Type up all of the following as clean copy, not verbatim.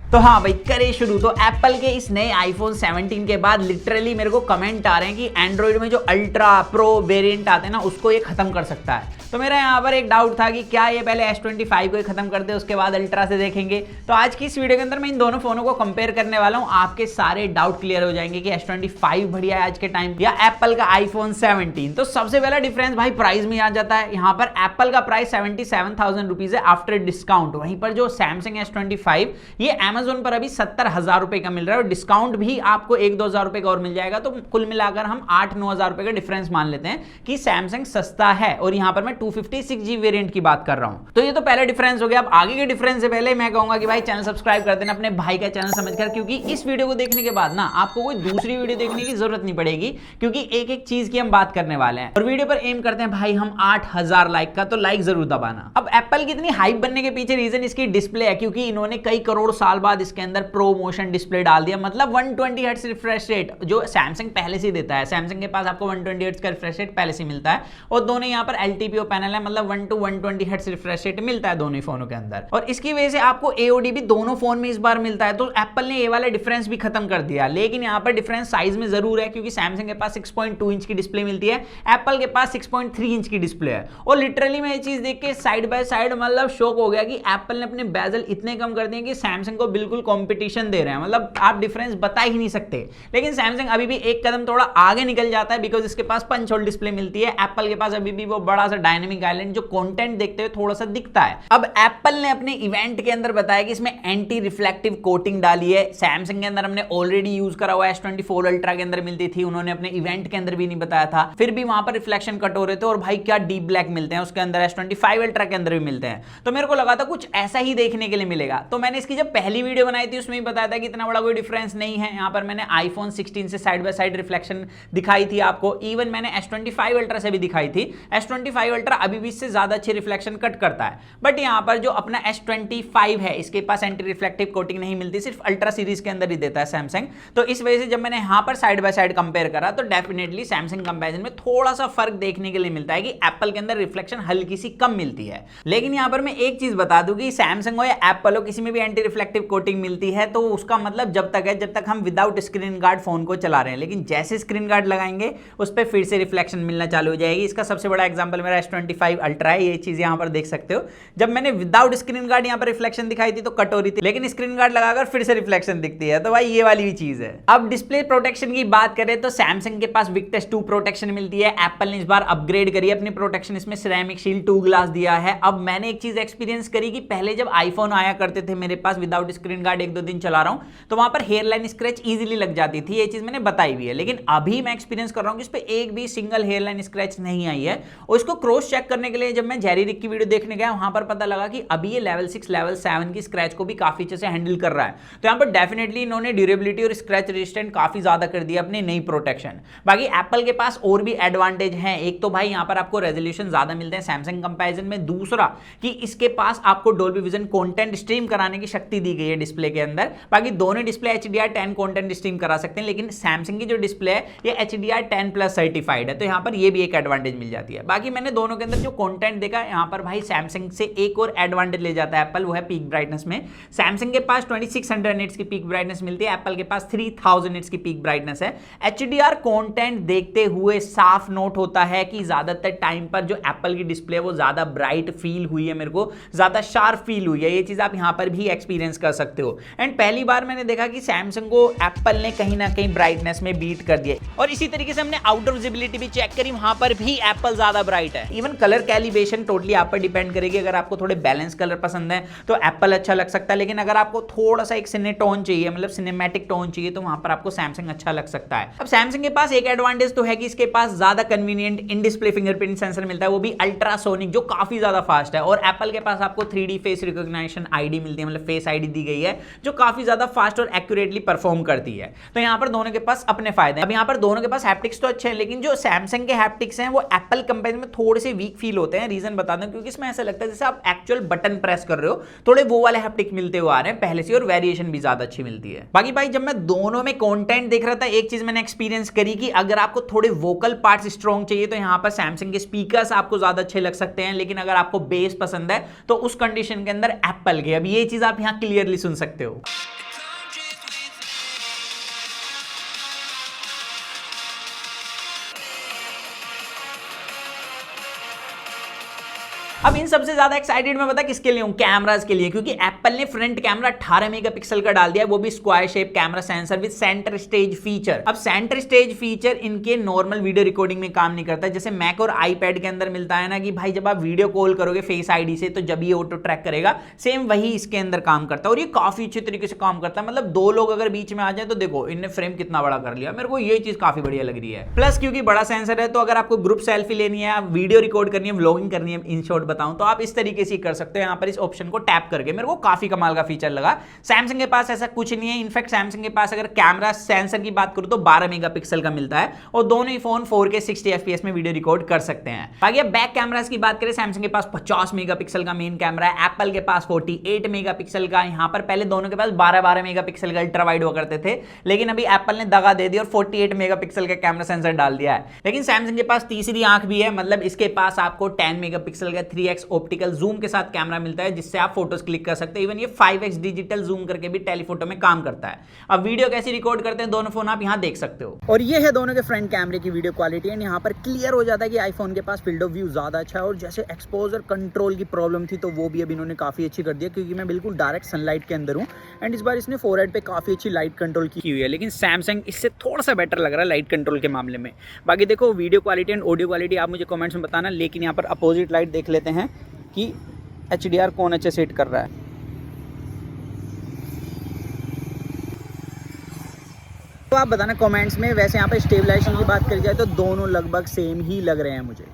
तो हाँ भाई करे शुरू। तो एप्पल के इस नए आईफोन 17 के बाद लिटरली मेरे को कमेंट आ रहे हैं कि एंड्रॉइड में जो अल्ट्रा प्रो वेरिएंट आते हैं ना उसको ये खत्म कर सकता है। तो मेरा यहाँ पर एक डाउट था कि क्या ये पहले S25 को ही खत्म कर दे उसके बाद अल्ट्रा से देखेंगे। तो आज की इस वीडियो के अंदर मैं इन दोनों फोनों को कंपेयर करने वाला हूँ, आपके सारे डाउट क्लियर हो जाएंगे कि S25 बढ़िया है आज के टाइम या एप्पल का आईफोन 17। तो सबसे पहला डिफरेंस भाई प्राइस में आ जाता है। यहाँ पर एप्पल का प्राइस 77,000 रुपीज है आफ्टर डिस्काउंट, वहीं पर जो सैमसंग S25 ये अमेजोन पर अभी 70,000 रुपए का मिल रहा है और डिस्काउंट भी आपको 1-2 हजार रुपए का और मिल जाएगा। तो कुल मिलाकर हम 8-9 हजार रुपए का डिफरेंस मान लेते हैं कि सैमसंग सस्ता है। और यहां पर मैं 256GB वेरिएंट की बात कर रहा हूं। तो ये तो पहला डिफरेंस हो गया। अब आगे के डिफरेंस से पहले मैं कहूंगा कि भाई चैनल सब्सक्राइब कर देना अपने भाई का चैनल समझकर, क्योंकि इस वीडियो को देखने के बाद ना आपको कोई दूसरी वीडियो देखने की जरूरत नहीं पड़ेगी, क्योंकि एक एक चीज की हम बात करने वाले हैं। और वीडियो पर एम करते हैं भाई हम 8000 लाइक का, तो लाइक जरूर दबाना। अब एप्पल की इतनी हाइप बनने के पीछे रीजन इसकी डिस्प्ले है, क्योंकि इन्होंने कई करोड़ साल बाद इसके अंदर प्रो मोशन डिस्प्ले डाल दिया। मतलब 120 हर्ट्ज रिफ्रेश रेट जो सैमसंग पहले से देता है, सैमसंग के पास आपको 120 हर्ट्ज का रिफ्रेश रेट पहले से मिलता है और दोनों यहां पर LTPO पैनल है, मतलब 1 to 120 हर्ट्ज रिफ्रेश रेट मिलता है दोनों फोनों के अंदर। और इसकी वजह से आपको AOD भी दोनों फोन में इस बार मिलता है। तो एप्पल ने ये वाला डिफरेंस भी खत्म कर दिया। लेकिन यहां पर डिफरेंस साइज में जरूर है, क्योंकि सैमसंग के पास 6.2 इंच की डिस्प्ले मिलती है, एप्पल के पास 6.3 इंच की डिस्प्ले है। और लिटरली मैं ये चीज देख के साइड बाय साइड मतलब शॉक हो गया कि एप्पल ने अपने बेजल इतने कम कर दिए कि सैमसंग को बिल्कुल कॉम्पिटिशन दे रहे हैं। मतलब आप डिफरेंस बता ही नहीं सकते। लेकिन सैमसंग अभी भी एक कदम थोड़ा आगे निकल जाता है, बिकॉज इसके पास पंच होल डिस्प्ले मिलती है। एप्पल के पास अभी भी वो बड़ा सा डायनेमिक आइलैंड जो कंटेंट देखते हुए थोड़ा सा दिखता है। अब एप्पल ने अपने इवेंट के अंदर बताया कि इसमें एंटी रिफ्लेक्टिव कोटिंग डाली है। सैमसंग के अंदर हमने ऑलरेडी यूज करा हुआ S24 अल्ट्रा के अंदर मिलती थी, उन्होंने अपने इवेंट के अंदर भी नहीं बताया था, फिर भी वहां पर रिफ्लेक्शन कट हो रहे थे। और भाई क्या डीप ब्लैक मिलते हैं उसके अंदर, S25 अल्ट्रा के अंदर भी मिलते हैं। तो मेरे को लगा था कुछ ऐसा ही देखने के लिए मिलेगा। तो मैंने इसकी जब पहली वीडियो बनाई थी उसमें भी बताया था कि इतना बड़ा कोई डिफरेंस नहीं है। यहां पर मैंने आईफोन 16 से साइड बाय साइड रिफ्लेक्शन दिखाई थी आपको, इवन मैंने S25 अल्ट्रा से भी दिखाई थी। S25 अल्ट्रा अभी भी इससे ज्यादा अच्छी रिफ्लेक्शन कट करता है, बट यहां पर जो अपना S25 है इसके पास एंटी रिफ्लेक्टिव कोटिंग नहीं मिलती, सिर्फ अल्ट्रा सीरीज के अंदर ही देता है सैमसंग। तो इस वजह से जब मैंने यहां पर साइड बाय साइड कंपेयर करा तो डेफिनेटली सैमसंग कंपैरिजन में थोड़ा सा फर्क देखने के लिए मिलता है कि एप्पल के अंदर रिफ्लेक्शन हल्की सी कम मिलती है। लेकिन यहां पर मैं एक चीज बता दूं कि सैमसंग हो या एप्पल हो, किसी में भी एंटी रिफ्लेक्टिव कोटिंग मिलती है तो उसका मतलब जब तक है जब तक हम विदाउट स्क्रीन गार्ड फोन को चला रहे हैं। लेकिन जैसे स्क्रीन गार्ड लगाएंगे उस पर फिर से रिफ्लेक्शन मिलना चालू हो जाएगी। इसका सबसे बड़ा एग्जांपल मेरा S25 अल्ट्रा है, ये चीज यहां पर देख सकते हो। जब मैंने विदाउट स्क्रीन गार्ड यहां पर रिफ्लेक्शन दिखाई थी तो कट हो रही थी, लेकिन स्क्रीन गार्ड लगाकर फिर से रिफ्लेक्शन दिखती है। तो भाई ये वाली भी चीज है। अब डिस्प्ले प्रोटेक्शन की बात करें तो सैमसंग के पास विक्टस 2 प्रोटेक्शन मिलती है। एप्पल ने इस बार अपग्रेड करी अपनी प्रोटेक्शन, इसमें सिरेमिक शील्ड 2 ग्लास दिया है। अब मैंने एक चीज एक्सपीरियंस करी कि पहले जब आईफोन आया करते थे मेरे पास विदाउट स्क्रीन गार्ड, 1-2 दिन चला रहा हूं तो वहां पर हेयरलाइन स्क्रैच इजीली लग जाती थी, ये चीज मैंने बताई भी है। लेकिन अभी मैं एक्सपीरियंस कर रहा हूं कि इस पे एक भी सिंगल हेयरलाइन स्क्रैच नहीं आई है। और इसको क्रॉस चेक करने के लिए जब मैं जेरी रिक की वीडियो देखने गया वहां पर पता लगा कि अभी ये लेवल 6 लेवल 7 की स्क्रैच को भी काफी अच्छे से हैंडल कर रहा है। तो यहां पर डेफिनेटली इन्होंने ड्यूरेबिलिटी और स्क्रैच रेजिस्टेंट काफी ज्यादा कर दिया अपनी नई प्रोटेक्शन। बाकी एप्पल के पास और भी एडवांटेज है। एक तो भाई यहां पर आपको रेजोल्यूशन ज्यादा मिलते हैं सैमसंग कंपैरिजन में, दूसरा कि इसके पास आपको डोल्बी विजन कंटेंट स्ट्रीम कराने की शक्ति दी गई है डिस्प्ले के अंदर। बाकी दोनों डिस्प्ले HDR10 कंटेंट स्ट्रीम करा सकते हैं, लेकिन सैमसंग की जो डिस्प्ले है ये HDR10+ सर्टिफाइड है, तो यहां पर ये भी एक एडवांटेज मिल जाती है। बाकी मैंने दोनों के अंदर जो कंटेंट देखा यहां पर भाई सैमसंग से एक और एडवांटेज ले जाता है एप्पल, वो है पीक ब्राइटनेस में। सैमसंग के पास 2600 निट्स की पीक ब्राइटनेस मिलती है, एप्पल के पास 3000 निट्स की पीक ब्राइटनेस है। HDR कंटेंट देखते हुए साफ नोट होता है कि ज्यादातर टाइम पर जो एप्पल की डिस्प्ले वो ज्यादा ब्राइट फील हुई है, मेरे को ज्यादा शार्प फील हुई है। ये चीज आप यहां पर भी एक्सपीरियंस कर सकते हो। एंड पहली बार मैंने देखा कि सैमसंग को एप्पल ने कहीं ना कहीं ब्राइटनेस में बीट कर दिया। और इसी तरीके से हमने आउटडोर विजिबिलिटी भी चेक करी, वहां पर भी एप्पल ज्यादा ब्राइट है। इवन कलर कैलिब्रेशन टोटली आप पर डिपेंड करेगी। अगर आपको थोड़े बैलेंस कलर पसंद है तो एप्पल अच्छा लग सकता है, लेकिन अगर आपको थोड़ा सा एक सिनेटोन चाहिए, मतलब सिनेमैटिक टोन चाहिए, तो वहां पर आपको सैमसंग अच्छा लग सकता है। अब सैमसंग के पास एक एडवांटेज तो है कि इसके पास ज्यादा convenient in display fingerprint sensor मिलता है, वो भी अल्ट्रासोनिक, जो काफी ज्यादा फास्ट है। और एप्पल के पास आपको 3D फेस रिकॉग्निशन ID मिलती है, मतलब फेस ID दी गई है, जो काफी ज्यादा फास्ट और एक्यूरेटली परफॉर्म करती है। तो यहां पर दोनों के पास अपने फायदे हैं। अब यहां पर दोनों के पास हैप्टिक्स तो अच्छे हैं, लेकिन जो सैमसंग के हैप्टिक्स हैं वो एप्पल कंपैरिजन में थोड़े से वीक फील होते हैं। रीजन बता दूं, क्योंकि इसमें ऐसा लगता है जैसे आप एक्चुअल बटन प्रेस कर रहे हो, थोड़े वो वाले हैप्टिक मिलते हुए आ रहे हैं पहले से, और वेरिएशन भी ज्यादा अच्छी मिलती है। बाकी भाई जब मैं दोनों में कंटेंट देख रहा था, एक चीज मैंने एक्सपीरियंस करी कि अगर आपको थोड़े वोकल पार्ट्स स्ट्रॉन्ग चाहिए तो यहां पर सैमसंग के स्पीकर्स आपको ज्यादा अच्छे लग सकते हैं, लेकिन अगर आपको बेस पसंद है तो उस कंडीशन के अंदर एप्पल के। अब ये चीज आप यहां क्लियरली सुन सकते हो। अब इन सबसे ज्यादा एक्साइटेड मैं पता किसके लिए हूं, कैमरास के लिए, क्योंकि एप्पल ने फ्रंट कैमरा 18 मेगापिक्सल का डाल दिया है, वो भी square shape camera sensor with centre stage feature. अब सेंटर स्टेज फीचर इनके नॉर्मल वीडियो रिकॉर्डिंग में काम नहीं करता, जैसे मैक और आईपैड के अंदर मिलता है ना कि भाई जब आप वीडियो कॉल करोगे फेस आईडी से तो जब ये ऑटो ट्रैक करेगा, सेम वही इसके अंदर काम करता है और ये काफी अच्छे तरीके से काम करता है। मतलब दो लोग अगर बीच में आ जाए तो देखो इनने फ्रेम कितना बड़ा कर लिया, मेरे को ये चीज काफी बढ़िया लग रही है। प्लस क्योंकि बड़ा सेंसर है तो अगर आपको ग्रुप सेल्फी लेनी है, वीडियो रिकॉर्ड करनी है, व्लॉगिंग करनी है, इन शॉर्ट बताऊं तो आप इस तरीके से कर सकते हो यहां पर इस ऑप्शन को टैप करके। मेरे को काफी कमाल का फीचर लगा। सैमसंग के पास ऐसा कुछ नहीं है। इनफैक्ट सैमसंग के पास अगर कैमरा सेंसर की बात करूं तो 12 मेगापिक्सल का मिलता है और दोनों ही फोन 4K 60 FPS में वीडियो रिकॉर्ड कर सकते हैं। बाकी अब बैक कैमरास की बात करें, सैमसंग के पास 50 मेगापिक्सल का मेन कैमरा है, एप्पल के पास 48 मेगापिक्सल का। यहां पर पहले दोनों के पास 12-12 मेगापिक्सल का अल्ट्रा वाइड हुआ करते थे, लेकिन अभी एप्पल ने दगा दे दी और 48 मेगापिक्सल का कैमरा सेंसर डाल दिया है। लेकिन सैमसंग के पास तीसरी आंख भी है, मतलब इसके पास आपको 10 मेगापिक्सल का 3x ऑप्टिकल जूम के साथ कैमरा मिलता है, जिससे आप फोटोज क्लिक कर सकते हैं। इवन ये 5x डिजिटल जूम करके भी टेलीफोटो में काम करता है। अब वीडियो कैसी रिकॉर्ड करते हैं दोनों फोन आप यहां देख सकते हो। और ये है दोनों के फ्रंट कैमरे की वीडियो क्वालिटी एंड यहां पर क्लियर हो जाता है कि आईफोन के पास फील्ड ऑफ व्यू ज्यादा अच्छा है। और जैसे एक्सपोजर कंट्रोल की प्रॉब्लम थी तो वो भी अब इन्होंने काफी अच्छी कर दिया, क्योंकि मैं बिल्कुल डायरेक्ट सनलाइट के अंदर हूं एंड इस बार इसने फोरहेड पे काफी अच्छी लाइट कंट्रोल की हुई है। लेकिन सैमसंग इससे थोड़ा सा बेटर लग रहा है लाइट कंट्रोल के मामले में। बाकी देखो video quality and audio quality आप मुझे कमेंट्स में बताना। लेकिन यहाँ पर अपोजिट लाइट देख लेते हैं कि HDR कौन अच्छे सेट कर रहा है। तो आप बताना कमेंट्स में। वैसे यहाँ पे स्टेबलाइजेशन की बात करी जाए तो दोनों लगभग सेम ही लग रहे हैं मुझे।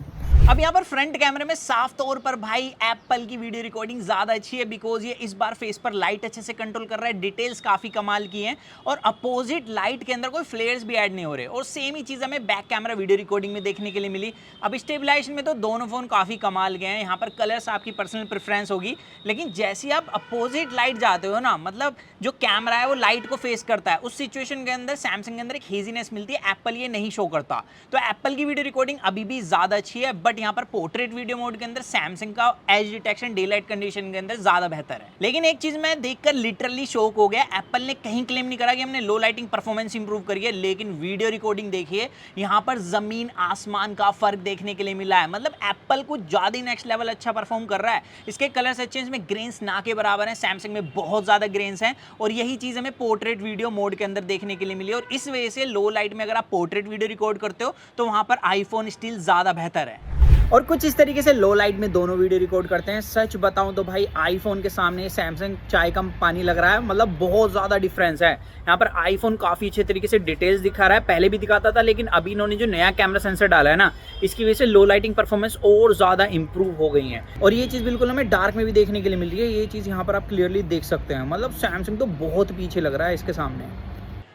अब यहाँ पर फ्रंट कैमरे में साफ तौर पर भाई एप्पल की वीडियो रिकॉर्डिंग ज्यादा अच्छी है, बिकॉज ये इस बार फेस पर लाइट अच्छे से कंट्रोल कर रहा है, डिटेल्स काफी कमाल की हैं और अपोजिट लाइट के अंदर कोई फ्लेयर्स भी ऐड नहीं हो रहे। और सेम ही चीज हमें बैक कैमरा वीडियो रिकॉर्डिंग में देखने के लिए मिली। अब स्टेबलाइजेशन में तो दोनों फोन काफी कमाल गए हैं। यहाँ पर कलर्स आपकी पर्सनल प्रेफरेंस होगी, लेकिन जैसे आप अपोजिट लाइट जाते हो ना, मतलब जो कैमरा है वो लाइट को फेस करता है, उस सिचुएशन के अंदर सैमसंग के अंदर एक हेजीनेस मिलती है, एप्पल ये नहीं शो करता। तो एप्पल की वीडियो रिकॉर्डिंग अभी भी ज्यादा अच्छी है, बट यहाँ पर पोर्ट्रेट वीडियो मोड के अंदर सैमसंग का as detection day light condition के अंदर ज्यादा बेहतर है। लेकिन एक चीज मैं देखकर लिटरली शॉक हो गया, एप्पल ने कहीं क्लेम नहीं करा कि हमने लो लाइटिंग परफॉर्मेंस इंप्रूव करी है, लेकिन वीडियो रिकॉर्डिंग देखिए यहां पर जमीन आसमान का फर्क देखने के लिए मिला है। मतलब एप्पल कुछ ज्यादा ही नेक्स्ट लेवल अच्छा परफॉर्म कर रहा है। इसके कलर्स अच्छे हैं, इसमें ग्रेन्स ना के बराबर हैं, सैमसंग में बहुत ज्यादा ग्रेन्स हैं और यही चीज हमें पोर्ट्रेट वीडियो मोड के अंदर देखने के लिए मिली। और इस वजह से लो लाइट में अगर आप पोर्ट्रेट वीडियो रिकॉर्ड करते हो तो वहां पर आईफोन स्टिल ज्यादा बेहतर है। और कुछ इस तरीके से लो लाइट में दोनों वीडियो रिकॉर्ड करते हैं। सच बताऊं तो भाई आईफोन के सामने सैमसंग चाय कम पानी लग रहा है, मतलब बहुत ज्यादा डिफरेंस है। यहाँ पर आईफोन काफी अच्छे तरीके से डिटेल्स दिखा रहा है, पहले भी दिखाता था, लेकिन अभी इन्होंने जो नया कैमरा सेंसर डाला है ना, इसकी वजह से लो लाइटिंग परफॉर्मेंस और ज्यादा इंप्रूव हो गई है। और ये चीज बिल्कुल हमें डार्क में भी देखने के लिए मिल रही है। ये चीज यहाँ पर आप क्लियरली देख सकते हैं। मतलब सैमसंग तो बहुत पीछे लग रहा है इसके सामने।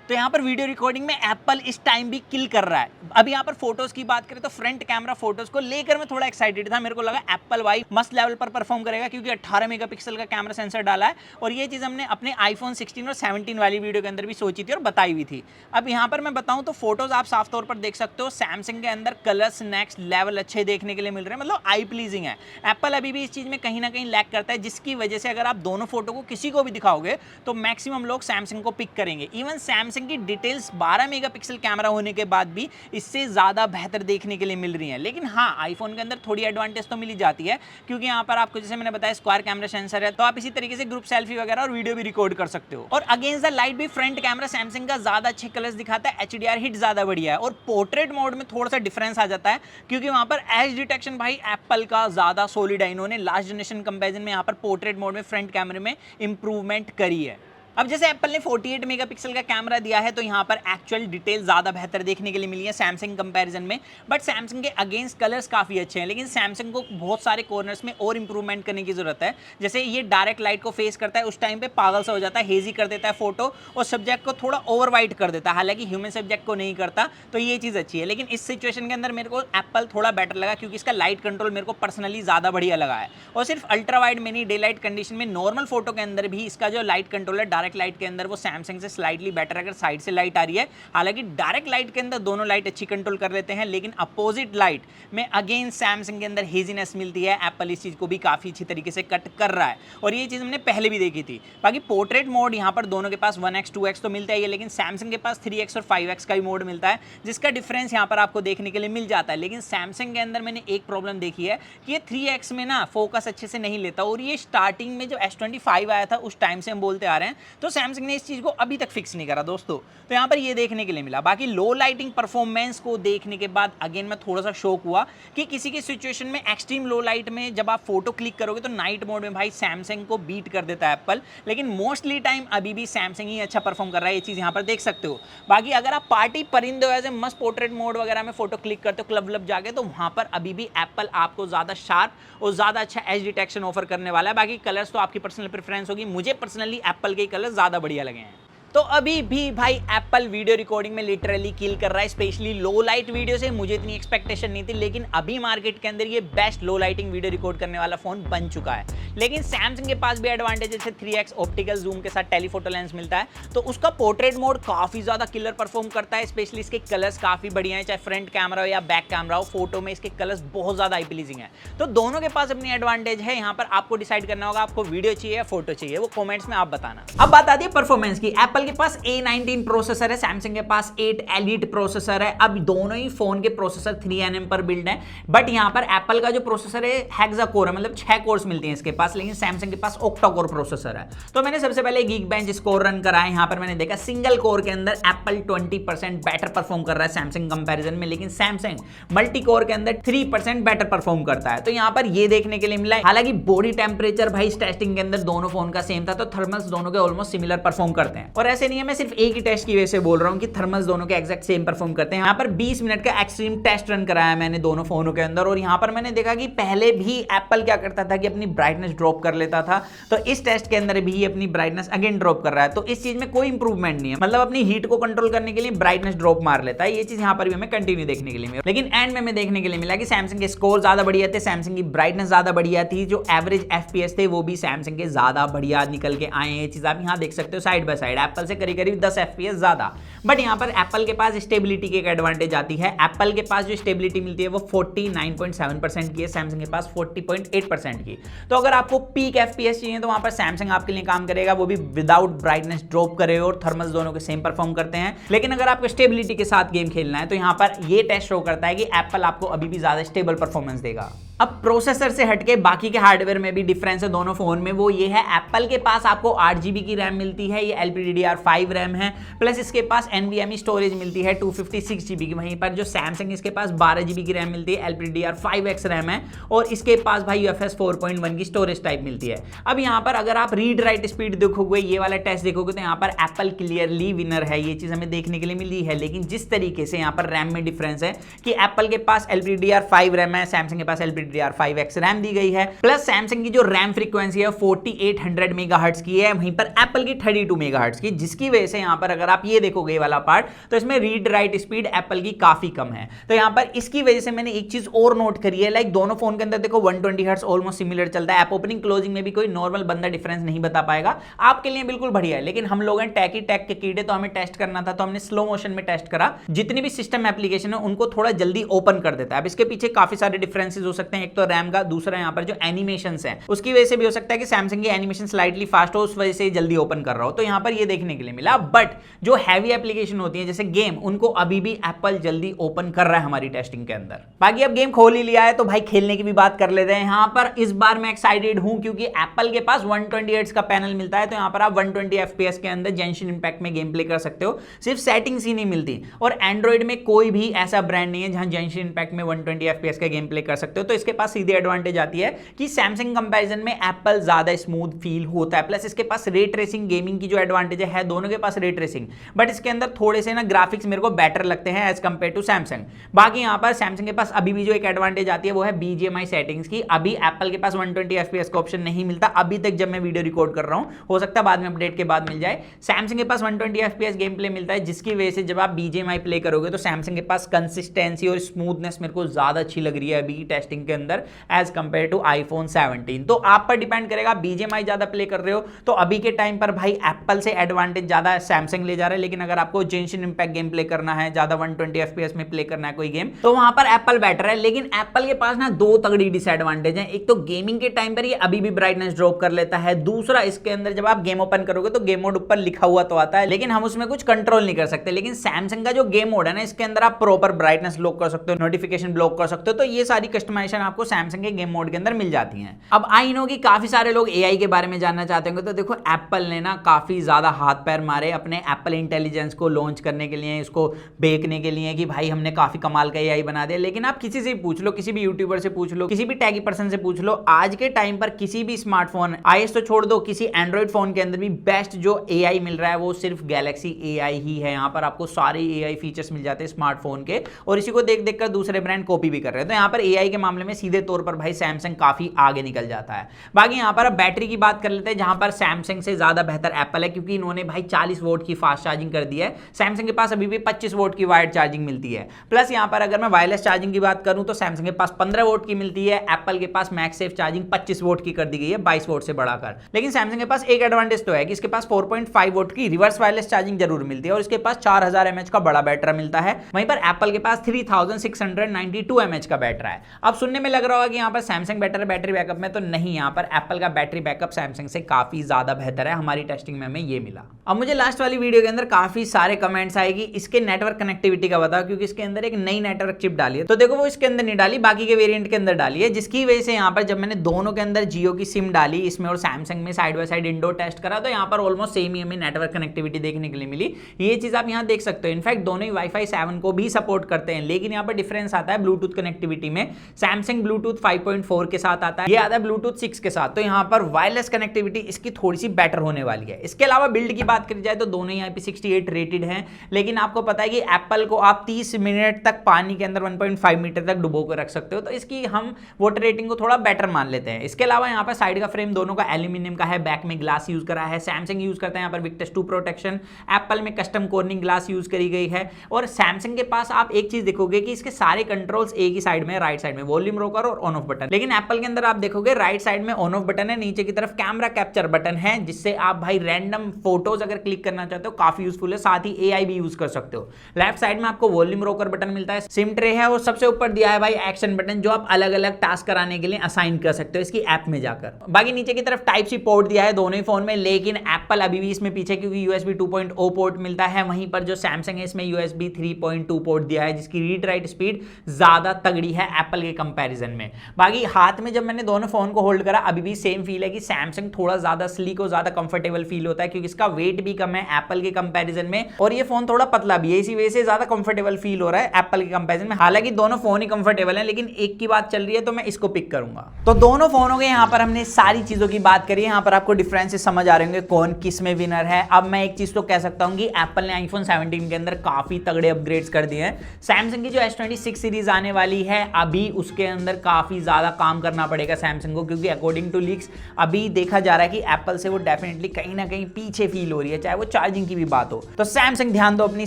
तो यहाँ पर वीडियो रिकॉर्डिंग में एप्पल इस टाइम भी किल कर रहा है। अभी यहाँ पर फोटोज की बात करें तो फ्रंट कैमरा फोटोज को लेकर मैं थोड़ा एक्साइटेड था। मेरे को लगा एप्पल भाई मस्त लेवल पर परफॉर्म करेगा, क्योंकि 18 मेगापिक्सल का कैमरा सेंसर डाला है और ये चीज हमने अपने आईफोन 16 और 17 वाली वीडियो के अंदर भी सोची थी और बताई हुई थी। अब यहाँ पर मैं बताऊं तो फोटोज आप साफ तौर पर देख सकते हो, सैमसंग के अंदर कलर्स नेक्स्ट लेवल अच्छे देखने के लिए मिल रहे हैं, मतलब आई प्लीजिंग है। एप्पल अभी भी इस चीज में कहीं ना कहीं लैक करता है, जिसकी वजह से अगर आप दोनों फोटो को किसी को भी दिखाओगे तो मैक्सिमम लोग सैमसंग को पिक करेंगे। इवन सैमसंग की डिटेल्स 12 मेगापिक्सल कैमरा होने के बाद भी इससे ज्यादा बेहतर देखने के लिए मिल रही है। लेकिन हाँ, आईफोन के अंदर थोड़ी एडवांटेज तो मिली जाती है, क्योंकि यहाँ पर आपको जैसे मैंने बताया स्क्वायर कैमरा सेंसर है, तो आप इसी तरीके से ग्रुप सेल्फी वगैरह और वीडियो भी रिकॉर्ड कर सकते हो। और अगेंस्ट द लाइट भी फ्रंट कैमरा सैमसंग का ज्यादा अच्छे कलर्स दिखाता है, HDR हिट ज्यादा बढ़िया है। और पोर्ट्रेट मोड में थोड़ा सा डिफरेंस आ जाता है, क्योंकि वहां पर एज डिटेक्शन भाई एप्पल का ज्यादा सॉलिड है। इन्होंने लास्ट जनरेशन कंपेरिजन में यहाँ पर पोर्ट्रेट मोड में फ्रंट कैमरे में इंप्रूवमेंट करी है। अब जैसे एप्पल ने 48 मेगापिक्सल का कैमरा दिया है, तो यहाँ पर एक्चुअल डिटेल ज्यादा बेहतर देखने के लिए मिली है सैमसंग कंपैरिजन में। बट सैमसंग के अगेंस्ट कलर्स काफी अच्छे हैं, लेकिन सैमसंग को बहुत सारे कॉर्नर्स में और इंप्रूवमेंट करने की जरूरत है। जैसे ये डायरेक्ट लाइट को फेस करता है, उस टाइम पे पागल सा हो जाता है, हेजी कर देता है फोटो और सब्जेक्ट को थोड़ा ओवर वाइट कर देता है, हालांकि ह्यूमन सब्जेक्ट को नहीं करता, तो ये चीज अच्छी है। लेकिन इस सिचुएशन के अंदर मेरे को एप्पल थोड़ा बेटर लगा, क्योंकि इसका लाइट कंट्रोल मेरे को पर्सनली ज्यादा बढ़िया लगा है। और सिर्फ अल्ट्रा वाइड में नहीं, डे लाइट कंडीशन में नॉर्मल फोटो के अंदर भी इसका जो लाइट कंट्रोल है डायरेक्ट डायरेक्ट लाइट के अंदर वो सैमसंग से स्लाइटली बेटर अगर साइड से लाइट आ रही है। हालांकि डायरेक्ट लाइट के अंदर दोनों लाइट अच्छी कंट्रोल कर लेते हैं, लेकिन अपोजिट लाइट में अगेन सैमसंग के अंदर हेजीनेस मिलती है। एप्पल इस चीज़ को भी काफ़ी अच्छी तरीके से कट कर रहा है और ये चीज़ हमने पहले भी देखी थी। बाकी पोर्ट्रेट मोड यहाँ पर दोनों के पास 1x 2x तो मिलता ही है, लेकिन सैमसंग के पास 3x और 5x का भी मोड मिलता है, जिसका डिफरेंस यहाँ पर आपको देखने के लिए मिल जाता है। लेकिन सैमसंग के अंदर मैंने एक प्रॉब्लम देखी है कि ये 3x में ना फोकस अच्छे से नहीं लेता, और ये स्टार्टिंग में जो S25 आया था उस टाइम से हम बोलते आ रहे हैं, तो सैमसंग ने इस चीज़ को अभी तक फिक्स नहीं करा दोस्तों। तो यहाँ पर ये देखने के लिए मिला। बाकी लो लाइटिंग परफॉर्मेंस को देखने के बाद अगेन मैं थोड़ा सा शॉक हुआ कि किसी की सिचुएशन में एक्सट्रीम लो लाइट में जब आप फोटो क्लिक करोगे तो नाइट मोड में भाई सैमसंग को बीट कर देता है एप्पल, लेकिन मोस्टली टाइम अभी भी सैमसंग ही अच्छा परफॉर्म कर रहा है। ये चीज़ यहाँ पर देख सकते हो। बाकी अगर आप पार्टी परिंदे हो ऐसे मस्त पोर्ट्रेट मोड वगैरह में फोटो क्लिक करते हो क्लब जाके, तो वहाँ पर अभी भी एप्पल आपको ज़्यादा शार्प और ज़्यादा अच्छा एज डिटेक्शन ऑफर करने वाला है। बाकी कलर्स तो आपकी पर्सनल प्रेफरेंस होगी, मुझे पर्सनली एप्पल के कलर ज़्यादा बढ़िया लगे हैं। तो अभी भी भाई एप्पल वीडियो रिकॉर्डिंग में लिटरली किल कर रहा है, स्पेशली लो लाइट वीडियो से। मुझे इतनी एक्सपेक्टेशन नहीं थी, लेकिन अभी मार्केट के अंदर ये best low lighting video record करने वाला फोन बन चुका है। लेकिन सैमसंग के पास भी एडवांटेज जैसे 3x ऑप्टिकल जूम के साथ टेलीफोटो लेंस मिलता है, तो उसका पोर्ट्रेट मोड काफी ज्यादा किलर परफॉर्म करता है। स्पेशली इसके कलर्स काफी बढ़िया है, चाहे फ्रंट कैमरा हो या बैक कैमरा हो, फोटो में इसके कलर्स बहुत ज्यादा आई प्लीजिंग है। तो दोनों के पास अपनी एडवांटेज है। यहाँ पर आपको डिसाइड करना होगा आपको वीडियो चाहिए या फोटो चाहिए, वो कॉमेंट्स में आप बताना। अब बात आती है परफॉर्मेंस की। एप्पल के पास A19 प्रोसेसर है, सैमसंग के पास 8 एलीट प्रोसेसर है। अब दोनों ही फोन के प्रोसेसर 3nm पर बिल्ड है, बट यहाँ पर एप्पल का जो प्रोसेसर है हेक्सा कोर है, मतलब 6 कोर्स मिलते हैं इसके पास, लेकिन सैमसंग के पास ऑक्टा कोर प्रोसेसर है। तो मैंने सबसे पहले Geekbench स्कोर रन करा है। यहाँ पर मैंने देखा सिंगल कोर के अंदर एप्पल 20% बेटर परफॉर्म कर रहा है सैमसंग कंपैरिजन में, लेकिन सैमसंग मल्टी कोर के अंदर 3% बेटर परफॉर्म करता है। तो यहाँ पर ये देखने के लिए मिला है। हालांकि बॉडी टेम्परेचर भाई इस टेस्टिंग के अंदर दोनों फोन का सेम था, तो थर्मल्स दोनों के ऑलमोस्ट सिमिलर परफॉर्म करते हैं। और ऐसे नहीं है मैं सिर्फ एक ही टेस्ट की वजह से बोल रहा हूँ कि थर्मल्स दोनों के एग्जैक्ट सेम परफॉर्म करते हैं। यहाँ पर 20 मिनट का एक्सट्रीम टेस्ट रन कराया मैंने दोनों फोनों के अंदर, और यहाँ पर मैंने देखा कि पहले भी एप्पल क्या करता था कि अपनी ब्राइटनेस ड्रॉप कर लेता था, तो इस टेस्ट के अंदर भी अपनी ब्राइटनेस अगेन ड्रॉप कर रहा है। तो इस चीज में कोई इंप्रूवमेंट नहीं है, मतलब अपनी हीट को कंट्रोल करने के लिए ब्राइटनेस ड्रॉप मार लेता है। ये चीज यहाँ पर भी हमें कंटिन्यू देखने के लिए मिला। लेकिन एंड में देखने के लिए मिला कि सैमसंग के स्कोर ज्यादा बढ़िया थे, सैमसंग की ब्राइटनेस ज्यादा बढ़िया थी, जो एवरेज FPS थे वो भी सैमसंग के ज्यादा बढ़िया निकल के आए हैं। ये चीज आप यहाँ देख सकते हो साइड बाय साइड, एप्पल से करीब 10 FPS ज्यादा। बट यहाँ पर एप्पल के पास स्टेबिलिटी की एक एडवांटेज आती है। एप्पल के पास जो स्टेबिलिटी मिलती है वो 49.7% की है, सैमसंग के पास 40.8% की। तो अगर आपको पीक FPS चाहिए तो वहां पर सैमसंग आपके लिए काम करेगा, वो भी विदाउट ब्राइटनेस ड्रॉप करे, और थर्मल्स दोनों के सेम परफॉर्म करते हैं। लेकिन अगर आपको स्टेबिलिटी के साथ गेम खेलना है तो यहाँ पर ये टेस्ट शो करता है कि एप्पल आपको अभी भी ज्यादा स्टेबल परफॉर्मेंस देगा। अब प्रोसेसर से हटके बाकी के हार्डवेयर में भी डिफरेंस है दोनों फोन में, वो ये है एप्पल के पास आपको 8GB की रैम मिलती है, ये LPDDR5 रैम है, प्लस इसके पास NVMe स्टोरेज मिलती है 256GB की। वहीं पर जो सैमसंग इसके पास 12GB की रैम मिलती है, LPDDR5X रैम है, और इसके पास भाई UFS 4.1 की स्टोरेज टाइप मिलती है। अब यहाँ पर अगर आप रीड राइट स्पीड देखोगे, ये वाला टेस्ट देखोगे, तो यहाँ पर एप्पल क्लियरली विनर है, ये चीज हमें देखने के लिए मिली है। लेकिन जिस तरीके से यहाँ पर रैम में डिफरेंस है कि एप्पल के पास LPDDR5 रैम है, सैमसंग के पास LPDDR5X रैम दी गई है, प्लस सैमसंग की जो रैम फ्रीक्वेंसी है 4800 मेगाहर्ट्ज की है, वहीं पर एप्पल की 32 मेगाहर्ट्ज की, जिसकी वजह से यहाँ पर अगर आप ये देखोगे ये वाला पार्ट, तो इसमें रीड राइट स्पीड एप्पल की काफी कम है। तो यहाँ पर इसकी वजह से मैंने एक चीज और नोट करी है, लाइक दोनों फोन के अंदर देखो 120 हर्ट्ज ऑलमोस्ट सिमिलर चलता है। ऐप ओपनिंग क्लोजिंग में भी कोई नॉर्मल बंदा डिफरेंस नहीं बता पाएगा, आपके लिए बिल्कुल बढ़िया है। लेकिन हम लोग हैं टैकी टैक के कीड़े, तो हमें टेस्ट करना था, तो हमने स्लो मोशन में टेस्ट करा। जितनी भी सिस्टम एप्लीकेशन है उनको थोड़ा जल्दी ओपन कर देता है। अब इसके पीछे काफी सारे डिफरेंसेस हो सकते हैं, एक तो रैम का, दूसरा यहाँ पर जो एनिमेशंस हैं उसकी वजह से भी हो सकता है कि सैमसंग की एनिमेशन स्लाइटली फास्ट हो, उस वजह से जल्दी ओपन कर रहा हो, तो यहाँ पर ये देखने के लिए मिला। बट जो हैवी एप्लीकेशन होती है जैसे गेम, उनको अभी भी एप्पल जल्दी ओपन कर रहा है हमारी टेस्टिंग के अंदर। बाकी अब गेम खोल ही लिया है तो भाई खेलने की भी बात कर लेते हैं। यहाँ पर इस बार मैं एक्साइटेड हूं क्योंकि एप्पल के पास 120 का पैनल मिलता है, तो यहाँ पर आप 120 FPS के अंदर जेंशिन इंपैक्ट में गेम प्ले कर सकते हो, सिर्फ सेटिंग्स ही नहीं मिलती। और एंड्रॉइड में कोई भी ऐसा ब्रांड नहीं है जहां जेंशिन इंपैक्ट में 120 FPS का गेम प्ले कर सकते हो, तो इसके पास सीधी एडवांटेज आती है कि सैमसंग कंपैरिजन में एप्पल ज्यादा स्मूथ फील होता है। प्लस इसके पास रे ट्रेसिंग गेमिंग की जो एडवांटेज है, दोनों के पास रे ट्रेसिंग, बट इसके अंदर थोड़े से ना ग्राफिक्स मेरे को बेटर लगते हैं एज कंपेयर टू सैमसंग। बाकी यहाँ पर सैमसंग के पास अभी भी जो एक एडवांटेज आती है वो है BGMI सेटिंग्स की। अभी एप्पल के पास 120 FPS का ऑप्शन नहीं मिलता अभी तक, जब मैं वीडियो रिकॉर्ड कर रहा हूं, हो सकता है बाद में अपडेट के बाद मिल जाए। सैमसंग के पास 120 FPS गेम प्ले मिलता है, जिसकी वजह से जब आप BGMI प्ले करोगे तो सैमसंग के पास कंसिस्टेंसी और स्मूथनेस मेरे को ज्यादा अच्छी लग रही है अभी टेस्टिंग के अंदर एज कंपेयर टू आईफोन 17। तो आप पर डिपेंड करेगा, बीजीएमआई ज्यादा प्ले कर रहे हो तो अभी के टाइम पर भाई एप्पल से एडवांटेज ज्यादा सैमसंग ले जा रहा है, लेकिन अगर आपको जेंशिन इंपैक्ट गेम प्ले करना है, ज्यादा 120 FPS में प्ले करना है कोई गेम, तो वहां पर एप्पल बेटर है। लेकिन एप्पल के पास ना दो तगड़ी डिसएडवांटेज है। एक तो गेमिंग के टाइम पर ये अभी भी ब्राइटनेस ड्रॉप कर लेता है, दूसरा इसके अंदर जब आप गेम ओपन करोगे तो गेम मोड ऊपर लिखा हुआ तो आता है, लेकिन हम उसमें कुछ कंट्रोल नहीं कर सकते। लेकिन सैमसंग का जो गेम मोड है ना, इसके अंदर आप प्रॉपर ब्राइटनेस लॉक कर सकते हो, नोटिफिकेशन ब्लॉक कर सकते हो, तो ये सारी कस्टमाइजेशन आपको सैमसंग के गेम मोड के अंदर मिल जाती है। अब आई नो कि काफी सारे लोग एआई के बारे में जानना चाहते होंगे, तो देखो एप्पल ने ना काफी ज्यादा हाथ पैर मारे अपने एप्पल इंटेलिजेंस को लॉन्च करने के लिए, इसको बेचने के लिए कि भाई हमने काफी कमाल का एआई बना दिया। लेकिन आप किसी से भी पूछ लो, किसी भी यूट्यूबर से पूछ लो, किसी भी टैगी पर्सन से पूछ लो, आज के टाइम पर किसी भी स्मार्टफोन, आईएस तो छोड़ दो, किसी एंड्रॉइड फोन के अंदर भी बेस्ट जो एआई मिल रहा है वो सिर्फ गैलेक्सी एआई ही है। यहाँ पर आपको सारे एआई फीचर्स मिल जाते हैं स्मार्टफोन के, और इसी को देख देख कर दूसरे ब्रांड कॉपी भी कर रहे हैं। तो यहाँ पर एआई के मामले में सीधे तौर पर भाई सैमसंग काफी आगे निकल जाता है। बाकी यहाँ पर अब बैटरी की बात कर लेते हैं, जहां पर सैमसंग से ज्यादा बेहतर एप्पल है, क्योंकि इन्होंने भाई 40 वोल्ट की फास्ट चार्जिंग कर दी है। सैमसंग के पास अभी भी 25 वोल्ट की वायर्ड चार्जिंग मिलती है। प्लस यहाँ पर अगर मैं वायरलेस चार्जिंग की बात करूं तो सैमसंग के पास 15 वोल्ट की मिलती है, एप्पल के पास मैक्सेफ चार्जिंग 25 वोल्ट की कर दी गई है, 22 वोल्ट से बढ़ाकर। लेकिन सैमसंग के पास एक एडवांटेज तो है कि इसके पास 4.5 वोल्ट की रिवर्स वायरलेस चार्जिंग जरूर मिलती है, और इसके पास 4000 mAh का बड़ा बैटरा मिलता है। वहीं पर एप्पल के पास 3692 mAh का बैटरा है। अब सुनने में लग रहा होगा कि यहाँ पर सैमसंग बेटर है बैटरी बैकअप में, तो नहीं, यहाँ पर एप्पल का बैटरी बैकअप सैमसंग से काफी ज्यादा बेहतर है। हमारी टेस्टिंग में हमें ये मिला। अब मुझे लास्ट वाली वीडियो के अंदर काफी सारे कमेंट्स आएगी इसके नेटवर्क कनेक्टिविटी का बताओ, क्योंकि इसके अंदर एक नई नेटवर्क चिप डाली है। तो देखो वो इसके अंदर नहीं डाली, बाकी के वेरिएंट के अंदर डाली है, जिसकी वजह से यहाँ पर जब मैंने दोनों के अंदर जियो की सिम डाली इसमें और सैमसंग में side by side indoor test करा, तो यहाँ पर ऑलमोस्ट सेम ही हमें नेटवर्क कनेक्टिविटी देखने के लिए मिली। ये चीज आप यहाँ देख सकते हो। इनफैक्ट दोनों ही वाईफाई 7 को भी सपोर्ट करते हैं, लेकिन यहाँ पर डिफरेंस आता है ब्लूटूथ कनेक्टिविटी में। सैमसंग ब्लूटूथ 5.4 के साथ आता है, ये आता है ब्लूटूथ 6 के साथ। तो यहाँ पर वायरलेस कनेक्टिविटी इसकी थोड़ी सी बेटर होने वाली है। इसके अलावा बिल्ड की बात करी जाए तो दोनों ही IP68 रेटेड हैं, लेकिन आपको पता है कि एप्पल को आप 30 मिनट तक पानी के अंदर 1.5 मीटर तक डुबो कर रख सकते हो, तो इसकी हम वाटर रेटिंग को थोड़ा बेटर मान लेते हैं। इसके अलावा यहाँ पर साइड का फ्रेम दोनों का एल्यूमिनियम का है, बैक में ग्लास यूज करा है। सैमसंग यूज करता है यहाँ पर विक्टस 2 प्रोटेक्शन, एप्पल में कस्टम कॉर्निंग ग्लास यूज करी गई है। और सैमसंग के पास आप एक चीज देखोगे कि इसके सारे कंट्रोल्स एक ही साइड में, राइट साइड में वॉल्यूम रोकर और ऑन ऑफ बटन। लेकिन एप्पल के अंदर आप देखोगे राइट साइड में ऑन ऑफ बटन है, नीचे की तरफ कैमरा कैप्चर बटन है, जिससे आप भाई रैंडम फोटोज अगर क्लिक करना चाहते हो काफी यूजफुल है। साथ ही एआई भी यूज कर सकते हो। लेफ्ट साइड में आपको वॉल्यूम रोकर बटन मिलता है, सिम ट्रे है, और सबसे ऊपर दिया है भाई एक्शन बटन, जो आप अलग अलग टास्क कराने के लिए असाइन कर सकते हो इसकी ऐप में जाकर। बाकी नीचे की तरफ टाइप सी पोर्ट दिया है दोनों ही फोन में, लेकिन एप्पल अभी भी इसमें पीछे, क्योंकि USB 2.0 पोर्ट मिलता है। वहीं पर जो सैमसंग है इसमें USB 3.2 पोर्ट दिया है, जिसकी रीड राइट स्पीड ज्यादा तगड़ी है एप्पल के कंपैरिजन में। बाकी हाथ में जब मैंने दोनों फोन को होल्ड करा अभी भी सेम फील है कि सैमसंग थोड़ा ज्यादा स्लीक और ज्यादा कंफर्टेबल फील होता है, क्योंकि इसका वेट भी कम है एप्पल के कंपैरिजन में, और ये फोन थोड़ा पतला भी है, इसी वजह से ज्यादा कंफर्टेबल फील हो रहा है एप्पल के कंपैरिजन में। हालांकि दोनों फोन ही कंफर्टेबल है, लेकिन एक की बात चल रही है तो मैं इसको पिक करूंगा। तो दोनों फोनों के यहाँ पर हमने सारी चीजों की बात करी है। यहाँ पर आपको डिफरेंसेस समझ आ रहे होंगे कौन किस में विनर है। अब मैं एक चीज तो कह सकता हूँ कि एप्पल ने आईफोन 17 के अंदर काफी तगड़े अपग्रेड्स कर दिए हैं। सैमसंग की जो S26 सीरीज आने वाली है अभी उसके अंदर काफी ज्यादा काम करना पड़ेगा सैमसंग को, क्योंकि अकॉर्डिंग टू लीक्स अभी देखा जा रहा है कि एप्पल से वो डेफिनेटली कहीं ना कहीं पीछे फील हो रही है, चाहे वो चार्जिंग की भी बात हो। तो सैमसंग ध्यान दो अपनी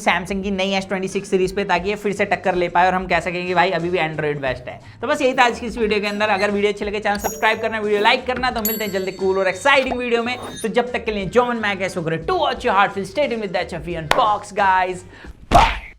सैमसंग की नई S26 सीरीज पे, ताकि ये फिर से टक्कर ले पाए और हम कह सकें कि भाई अभी भी एंड्रॉइड बेस्ट है। तो बस यही था आज की इस वीडियो के अंदर। अगर वीडियो अच्छी लगे चैनल सब्सक्राइब करना, वीडियो लाइक करना। तो मिलते हैं जल्दी कूल और एक्साइटिंग वीडियो में। तो जब तक के लिए John Mac to watch your heart feel, stay tuned with that unbox guys.